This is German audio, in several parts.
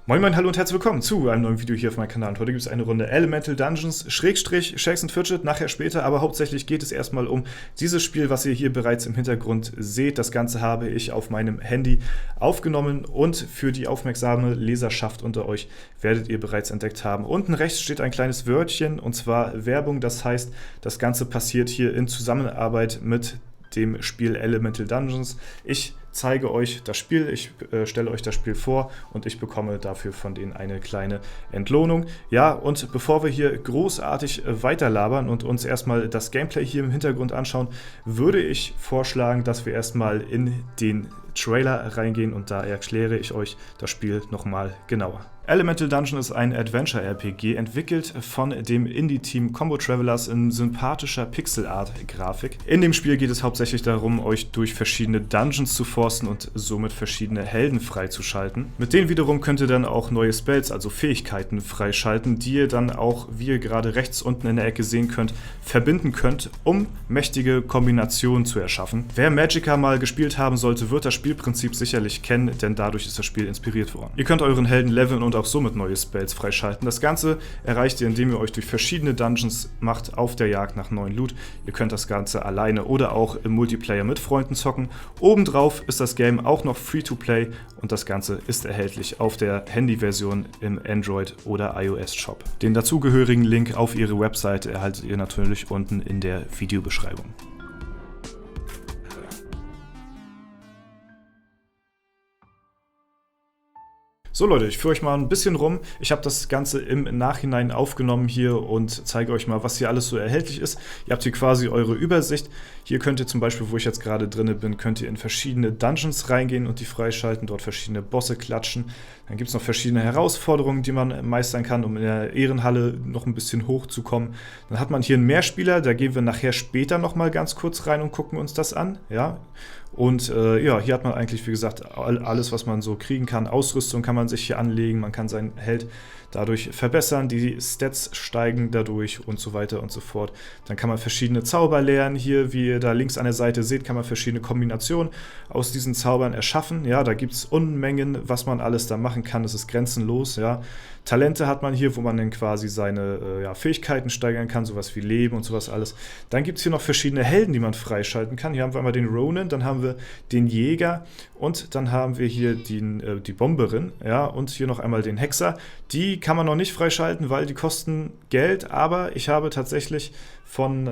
Moin Moin, hallo und herzlich willkommen zu einem neuen Video hier auf meinem Kanal. Und heute gibt es eine Runde Elemental Dungeons, Shakes and Fidget, nachher später, aber hauptsächlich geht es erstmal um dieses Spiel, was ihr hier bereits im Hintergrund seht. Das Ganze habe ich auf meinem Handy aufgenommen und für die aufmerksame Leserschaft unter euch werdet ihr bereits entdeckt haben. Unten rechts steht ein kleines Wörtchen und zwar Werbung, das heißt, das Ganze passiert hier in Zusammenarbeit mit dem Spiel Elemental Dungeons. Ich zeige euch das Spiel, ich stelle euch das Spiel vor und ich bekomme dafür von denen eine kleine Entlohnung. Ja, und bevor wir hier großartig weiterlabern und uns erstmal das Gameplay hier im Hintergrund anschauen, würde ich vorschlagen, dass wir erstmal in den Trailer reingehen und da erkläre ich euch das Spiel nochmal genauer. Elemental Dungeon ist ein Adventure-RPG, entwickelt von dem Indie-Team Combo Travelers in sympathischer Pixel-Art-Grafik. In dem Spiel geht es hauptsächlich darum, euch durch verschiedene Dungeons zu forsten und somit verschiedene Helden freizuschalten. Mit denen wiederum könnt ihr dann auch neue Spells, also Fähigkeiten, freischalten, die ihr dann auch, wie ihr gerade rechts unten in der Ecke sehen könnt, verbinden könnt, um mächtige Kombinationen zu erschaffen. Wer Magicka mal gespielt haben sollte, wird das Spielprinzip sicherlich kennen, denn dadurch ist das Spiel inspiriert worden. Ihr könnt euren Helden leveln und auch somit neue Spells freischalten. Das Ganze erreicht ihr, indem ihr euch durch verschiedene Dungeons macht auf der Jagd nach neuen Loot. Ihr könnt das Ganze alleine oder auch im Multiplayer mit Freunden zocken. Obendrauf ist das Game auch noch Free-to-Play und das Ganze ist erhältlich auf der Handy-Version im Android- oder iOS-Shop. Den dazugehörigen Link auf ihre Webseite erhaltet ihr natürlich unten in der Videobeschreibung. So Leute, ich führe euch mal ein bisschen rum. Ich habe das Ganze im Nachhinein aufgenommen hier und zeige euch mal, was hier alles so erhältlich ist. Ihr habt hier quasi eure Übersicht. Hier könnt ihr zum Beispiel, wo ich jetzt gerade drin bin, könnt ihr in verschiedene Dungeons reingehen und die freischalten, dort verschiedene Bosse klatschen. Dann gibt es noch verschiedene Herausforderungen, die man meistern kann, um in der Ehrenhalle noch ein bisschen hochzukommen. Dann hat man hier einen Mehrspieler, da gehen wir nachher später nochmal ganz kurz rein und gucken uns das an. Ja. Und ja, hier hat man eigentlich, wie gesagt, alles, was man so kriegen kann. Ausrüstung kann man sich hier anlegen, man kann seinen Held dadurch verbessern, die Stats steigen dadurch und so weiter und so fort. Dann kann man verschiedene Zauber lernen. Hier, wie ihr da links an der Seite seht, kann man verschiedene Kombinationen aus diesen Zaubern erschaffen. Ja, da gibt es Unmengen, was man alles da machen kann. Das ist grenzenlos, ja. Talente hat man hier, wo man dann quasi seine Fähigkeiten steigern kann, sowas wie Leben und sowas alles. Dann gibt es hier noch verschiedene Helden, die man freischalten kann. Hier haben wir einmal den Ronin, dann haben wir den Jäger und dann haben wir hier die Bomberin, ja, und hier noch einmal den Hexer. Die kann man noch nicht freischalten, weil die kosten Geld, aber ich habe tatsächlich von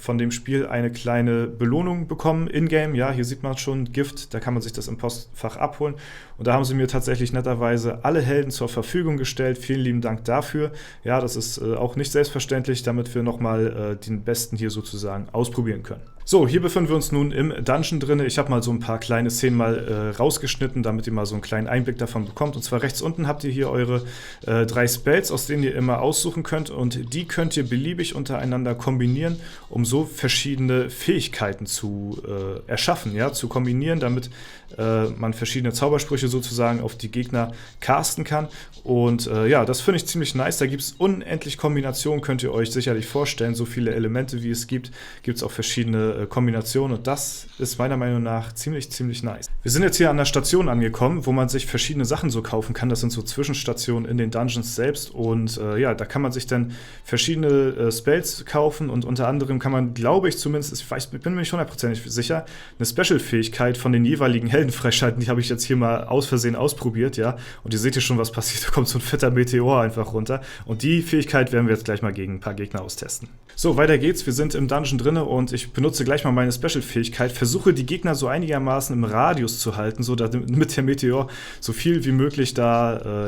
dem Spiel eine kleine Belohnung bekommen, in-game. Ja, hier sieht man schon Gift, da kann man sich das im Postfach abholen. Und da haben sie mir tatsächlich netterweise alle Helden zur Verfügung gestellt. Vielen lieben Dank dafür. Ja, das ist auch nicht selbstverständlich, damit wir nochmal den Besten hier sozusagen ausprobieren können. So, hier befinden wir uns nun im Dungeon drin. Ich habe mal so ein paar kleine Szenen mal rausgeschnitten, damit ihr mal so einen kleinen Einblick davon bekommt. Und zwar rechts unten habt ihr hier eure 3 Spells, aus denen ihr immer aussuchen könnt. Und die könnt ihr beliebig untereinander kombinieren, um so verschiedene Fähigkeiten zu erschaffen, ja, zu kombinieren, damit man verschiedene Zaubersprüche sozusagen auf die Gegner casten kann. Und ja, das finde ich ziemlich nice. Da gibt es unendlich Kombinationen, könnt ihr euch sicherlich vorstellen. So viele Elemente, wie es gibt, gibt es auch verschiedene Kombinationen. Und das ist meiner Meinung nach ziemlich nice. Wir sind jetzt hier an der Station angekommen, wo man sich verschiedene Sachen so kaufen kann. Das sind so Zwischenstationen in den Dungeons selbst. Und ja, da kann man sich dann verschiedene Spells kaufen. Und unter anderem kann man, glaube ich zumindest, bin mir nicht hundertprozentig sicher, eine Special-Fähigkeit von den jeweiligen Helden freischalten. Die habe ich jetzt hier mal aus Versehen ausprobiert, ja. Und ihr seht hier schon, was passiert. Da kommt so ein fetter Meteor einfach runter. Und die Fähigkeit werden wir jetzt gleich mal gegen ein paar Gegner austesten. So, weiter geht's. Wir sind im Dungeon drin und ich benutze gleich mal meine Special-Fähigkeit. Versuche die Gegner so einigermaßen im Radius zu halten, so damit der Meteor so viel wie möglich da,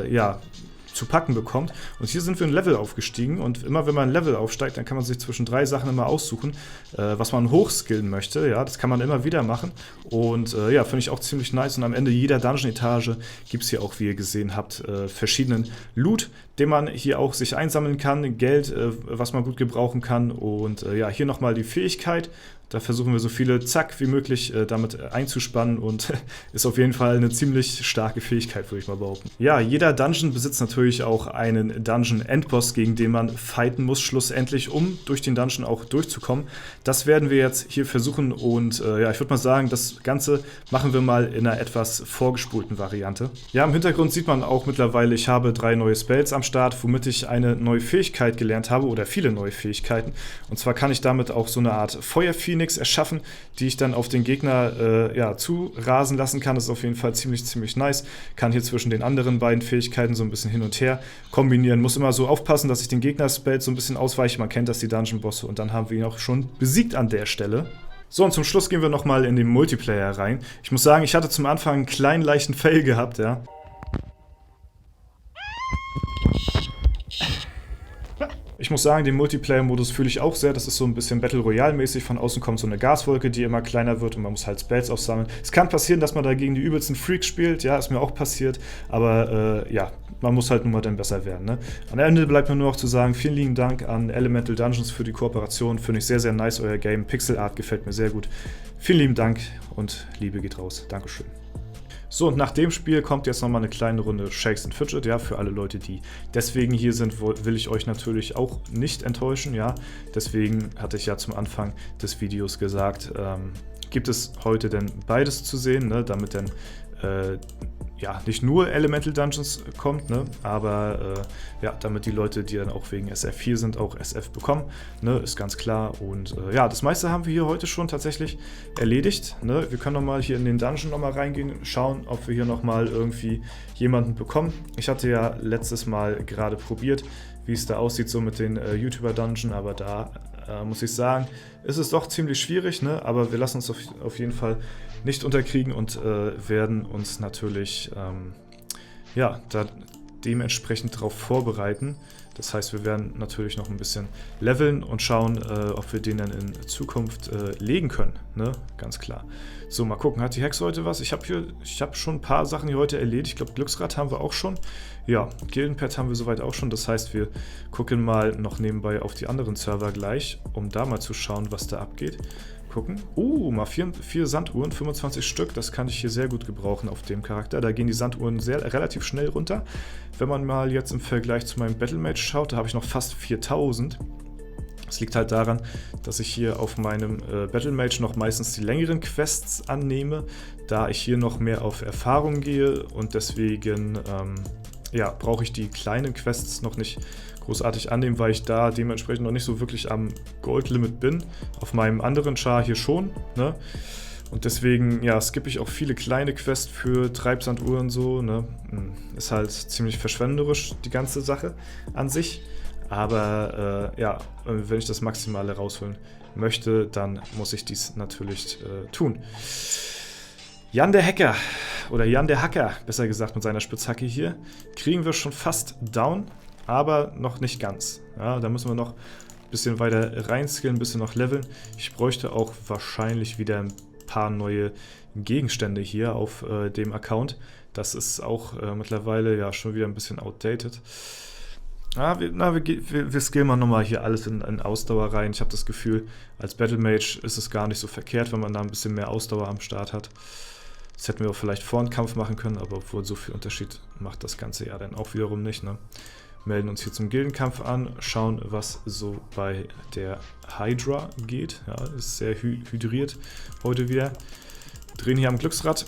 zu packen bekommt. Und hier sind wir ein Level aufgestiegen und immer wenn man ein Level aufsteigt, dann kann man sich zwischen 3 Sachen immer aussuchen, was man hochskillen möchte. Ja, das kann man immer wieder machen und ja, finde ich auch ziemlich nice. Und am Ende jeder Dungeon-Etage gibt es hier auch, wie ihr gesehen habt, verschiedenen Loot, den man hier auch sich einsammeln kann, Geld, was man gut gebrauchen kann und ja, hier nochmal die Fähigkeit. Da versuchen wir so viele zack wie möglich damit einzuspannen und ist auf jeden Fall eine ziemlich starke Fähigkeit, würde ich mal behaupten. Ja, jeder Dungeon besitzt natürlich auch einen Dungeon-Endboss, gegen den man fighten muss, schlussendlich, um durch den Dungeon auch durchzukommen. Das werden wir jetzt hier versuchen und ja, ich würde mal sagen, das Ganze machen wir mal in einer etwas vorgespulten Variante. Ja, im Hintergrund sieht man auch mittlerweile, ich habe 3 neue Spells am Start, womit ich eine neue Fähigkeit gelernt habe oder viele neue Fähigkeiten. Und zwar kann ich damit auch so eine Art Feuerphoenix erschaffen, die ich dann auf den Gegner ja, zurasen lassen kann. Das ist auf jeden Fall ziemlich nice. Kann hier zwischen den anderen beiden Fähigkeiten so ein bisschen hin und her kombinieren. Muss immer so aufpassen, dass ich den Gegner-Spells so ein bisschen ausweiche. Man kennt das, die Dungeon-Bosse. Und dann haben wir ihn auch schon besiegt an der Stelle. So, und zum Schluss gehen wir nochmal in den Multiplayer rein. Ich muss sagen, ich hatte zum Anfang einen kleinen, leichten Fail gehabt, ja. Ich muss sagen, den Multiplayer-Modus fühle ich auch sehr. Das ist so ein bisschen Battle Royale-mäßig. Von außen kommt so eine Gaswolke, die immer kleiner wird und man muss halt Spells aufsammeln. Es kann passieren, dass man da gegen die übelsten Freaks spielt. Ja, ist mir auch passiert. Aber ja, man muss halt nun mal dann besser werden. Ne? Am Ende bleibt mir nur noch zu sagen, vielen lieben Dank an Elemental Dungeons für die Kooperation. Finde ich sehr nice, euer Game. Pixel Art gefällt mir sehr gut. Vielen lieben Dank und Liebe geht raus. Dankeschön. So, und nach dem Spiel kommt jetzt nochmal eine kleine Runde Shakes and Fidget, ja, für alle Leute, die deswegen hier sind, will ich euch natürlich auch nicht enttäuschen, ja. Deswegen hatte ich ja zum Anfang des Videos gesagt, gibt es heute denn beides zu sehen, ne, damit dann ja, nicht nur Elemental Dungeons kommt, ne, aber ja, damit die Leute, die dann auch wegen SF4 sind, auch SF bekommen, ne, ist ganz klar. Und ja, das meiste haben wir hier heute schon tatsächlich erledigt, ne. Wir können nochmal hier in den Dungeon nochmal reingehen, schauen, ob wir hier nochmal irgendwie jemanden bekommen. Ich hatte ja letztes Mal gerade probiert, wie es da aussieht, so mit den YouTuber-Dungeon, aber da muss ich sagen, ist es doch ziemlich schwierig, ne, aber wir lassen uns auf jeden Fall nicht unterkriegen und werden uns natürlich ja, da dementsprechend darauf vorbereiten. Das heißt, wir werden natürlich noch ein bisschen leveln und schauen, ob wir den dann in Zukunft legen können. Ne? Ganz klar. So, mal gucken, hat die Hex heute was? Ich habe schon ein paar Sachen hier heute erledigt. Ich glaube, Glücksrad haben wir auch schon. Ja, Gildenpad haben wir soweit auch schon. Das heißt, wir gucken mal noch nebenbei auf die anderen Server gleich, um da mal zu schauen, was da abgeht. Gucken. Mal 4 Sanduhren, 25 Stück. Das kann ich hier sehr gut gebrauchen auf dem Charakter. Da gehen die Sanduhren relativ schnell runter. Wenn man mal jetzt im Vergleich zu meinem Battlemage schaut, da habe ich noch fast 4000. Das liegt halt daran, dass ich hier auf meinem Battlemage noch meistens die längeren Quests annehme, da ich hier noch mehr auf Erfahrung gehe und deswegen ja, brauche ich die kleinen Quests noch nicht großartig annehmen, weil ich da dementsprechend noch nicht so wirklich am Gold-Limit bin. Auf meinem anderen Char hier schon, ne? Und deswegen, ja, skippe ich auch viele kleine Quests für Treibsanduhren so, ne? Ist halt ziemlich verschwenderisch, die ganze Sache an sich. Aber ja, wenn ich das Maximale rausholen möchte, dann muss ich dies natürlich tun. Jan der Hacker, oder Jan der Hacker, besser gesagt mit seiner Spitzhacke hier, kriegen wir schon fast down, aber noch nicht ganz. Ja, da müssen wir noch ein bisschen weiter reinskillen, ein bisschen noch leveln. Ich bräuchte auch wahrscheinlich wieder ein paar neue Gegenstände hier auf dem Account. Das ist auch mittlerweile ja schon wieder ein bisschen outdated. Wir skillen mal nochmal hier alles in Ausdauer rein. Ich habe das Gefühl, als Battlemage ist es gar nicht so verkehrt, wenn man da ein bisschen mehr Ausdauer am Start hat. Das hätten wir auch vielleicht vor dem Kampf machen können, aber obwohl so viel Unterschied macht das Ganze ja dann auch wiederum nicht, ne? Melden uns hier zum Gildenkampf an, schauen, was so bei der Hydra geht. Ja, ist sehr hydriert heute wieder. Drehen hier am Glücksrad,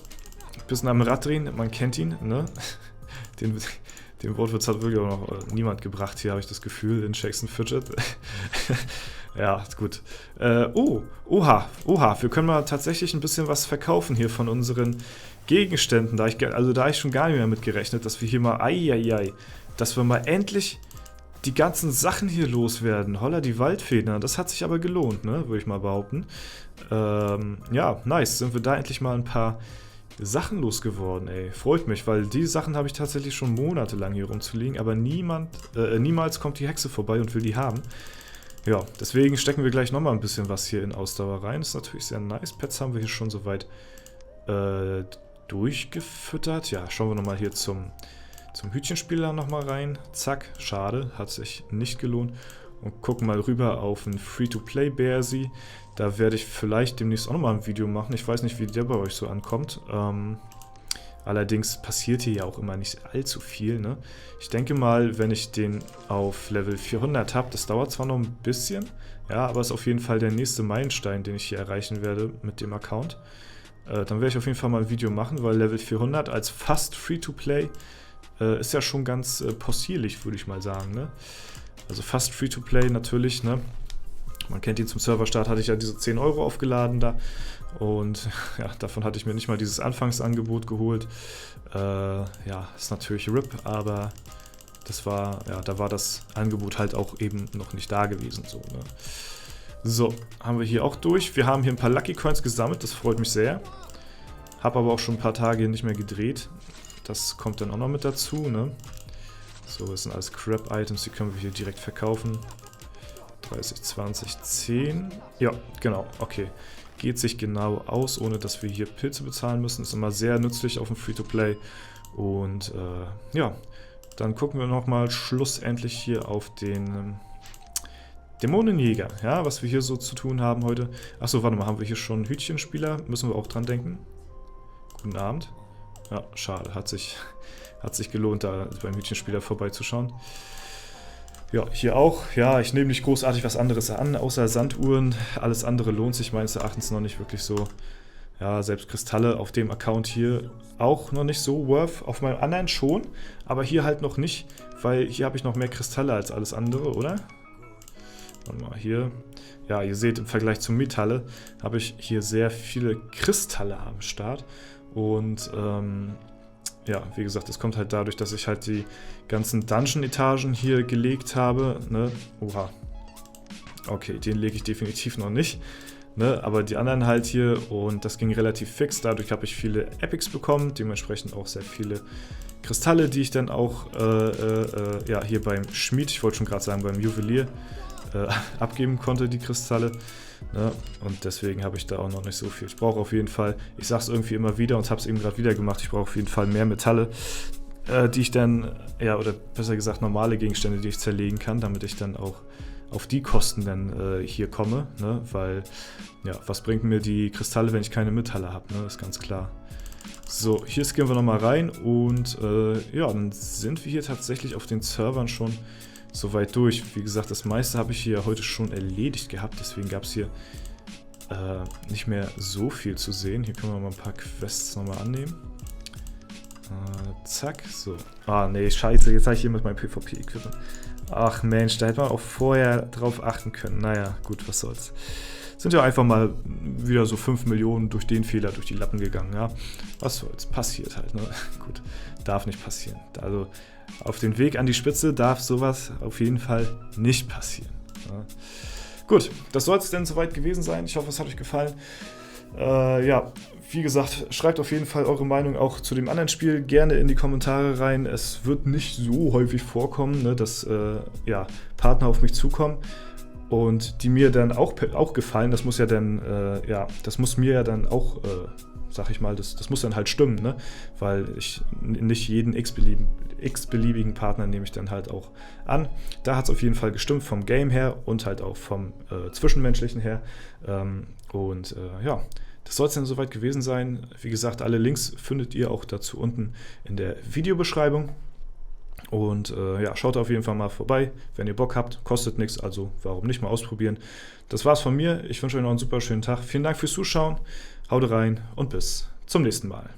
bisschen am Rad drehen, man kennt ihn, ne? Den Wortwitz hat wirklich auch noch niemand gebracht hier, habe ich das Gefühl, in Shakes and Fidget. Ja, gut. Oha, wir können mal tatsächlich ein bisschen was verkaufen hier von unseren Gegenständen. Da ich schon gar nicht mehr mit gerechnet, dass wir hier mal, dass wir mal endlich die ganzen Sachen hier loswerden. Holla, die Waldfedern, das hat sich aber gelohnt, ne, würde ich mal behaupten. Ja, nice, sind wir da endlich mal ein paar Sachen losgeworden, ey. Freut mich, weil die Sachen habe ich tatsächlich schon monatelang hier rumzuliegen, aber niemals kommt die Hexe vorbei und will die haben. Ja, deswegen stecken wir gleich nochmal ein bisschen was hier in Ausdauer rein. Das ist natürlich sehr nice. Pets haben wir hier schon soweit durchgefüttert. Ja, schauen wir nochmal hier zum Hütchenspieler nochmal rein. Zack, schade, hat sich nicht gelohnt. und gucken mal rüber auf einen Free-to-Play Bearsy. Da werde ich vielleicht demnächst auch nochmal ein Video machen. Ich weiß nicht, wie der bei euch so ankommt. Allerdings passiert hier ja auch immer nicht allzu viel, ne? Ich denke mal, wenn ich den auf Level 400 habe, das dauert zwar noch ein bisschen, ja, aber ist auf jeden Fall der nächste Meilenstein, den ich hier erreichen werde mit dem Account. Dann werde ich auf jeden Fall mal ein Video machen, weil Level 400 als fast Free-to-Play ist ja schon ganz possierlich, würde ich mal sagen, ne? Also fast Free-to-Play natürlich, ne? Man kennt ihn, zum Serverstart hatte ich ja diese 10 Euro aufgeladen da und ja, davon hatte ich mir nicht mal dieses Anfangsangebot geholt. Ja, ist natürlich RIP, aber das war, ja, da war das Angebot halt auch eben noch nicht da gewesen. So, ne? So, haben wir hier auch durch. Wir haben hier ein paar Lucky Coins gesammelt, das freut mich sehr. Habe aber auch schon ein paar Tage nicht mehr gedreht. Das kommt dann auch noch mit dazu, ne? So, das sind alles Crap-Items, die können wir hier direkt verkaufen. 30, 20, 10. Ja, genau, okay. Geht sich genau aus, ohne dass wir hier Pilze bezahlen müssen. Ist immer sehr nützlich auf dem Free-to-Play. Und ja, dann gucken wir nochmal schlussendlich hier auf den Dämonenjäger. Ja, was wir hier so zu tun haben heute. Achso, warte mal, haben wir hier schon einen Hütchenspieler? Müssen wir auch dran denken. Guten Abend. Ja, schade, hat sich gelohnt, da beim Hütchenspieler vorbeizuschauen. Ja, hier auch. Ja, ich nehme nicht großartig was anderes an, außer Sanduhren. Alles andere lohnt sich meines Erachtens noch nicht wirklich so. Ja, selbst Kristalle auf dem Account hier auch noch nicht so worth. Auf meinem anderen schon, aber hier halt noch nicht, weil hier habe ich noch mehr Kristalle als alles andere, oder? Warte mal, hier. Ja, ihr seht, im Vergleich zu Metalle habe ich hier sehr viele Kristalle am Start. Und ja, wie gesagt, das kommt halt dadurch, dass ich halt die ganzen Dungeon-Etagen hier gelegt habe, ne? Oha. Okay, den lege ich definitiv noch nicht, ne? Aber die anderen halt hier, und das ging relativ fix. Dadurch habe ich viele Epics bekommen, dementsprechend auch sehr viele Kristalle, die ich dann auch ja, hier beim Schmied, ich wollte schon gerade sagen beim Juwelier, abgeben konnte, die Kristalle. Ne? Und deswegen habe ich da auch noch nicht so viel. Ich brauche auf jeden Fall, ich sage es irgendwie immer wieder und habe es eben gerade wieder gemacht, ich brauche auf jeden Fall mehr Metalle, die ich dann, ja, oder besser gesagt normale Gegenstände, die ich zerlegen kann, damit ich dann auch auf die Kosten dann hier komme, ne? Weil, ja, was bringt mir die Kristalle, wenn ich keine Metalle habe, ne? Ist ganz klar. So, hier gehen wir nochmal rein und ja, dann sind wir hier tatsächlich auf den Servern schon soweit durch. Wie gesagt, das meiste habe ich hier heute schon erledigt gehabt, deswegen gab es hier nicht mehr so viel zu sehen. Hier können wir mal ein paar Quests nochmal annehmen. Zack, so. Ah, nee, scheiße, jetzt habe ich hier mit meinem PvP-Equipment. Ach Mensch, da hätte man auch vorher drauf achten können. Naja, gut, was soll's. Sind ja einfach mal wieder so 5 Millionen durch den Fehler durch die Lappen gegangen, ja. Was soll's, passiert halt, ne? Gut, darf nicht passieren. Also auf den Weg an die Spitze darf sowas auf jeden Fall nicht passieren. Ja. Gut, das soll es denn soweit gewesen sein. Ich hoffe, es hat euch gefallen. Ja, wie gesagt, schreibt auf jeden Fall eure Meinung auch zu dem anderen Spiel gerne in die Kommentare rein. Es wird nicht so häufig vorkommen, ne, dass ja, Partner auf mich zukommen und die mir dann auch gefallen. Das muss ja dann, ja, das muss mir ja dann auch, sag ich mal, das muss dann halt stimmen, ne? Weil ich nicht jeden x-beliebigen Partner nehme ich dann halt auch an. Da hat es auf jeden Fall gestimmt vom Game her und halt auch vom Zwischenmenschlichen her. Ja, das soll es dann soweit gewesen sein. Wie gesagt, alle Links findet ihr auch dazu unten in der Videobeschreibung. Und ja, schaut auf jeden Fall mal vorbei, wenn ihr Bock habt. Kostet nichts, also warum nicht mal ausprobieren. Das war's von mir. Ich wünsche euch noch einen super schönen Tag. Vielen Dank fürs Zuschauen. Haut rein und bis zum nächsten Mal.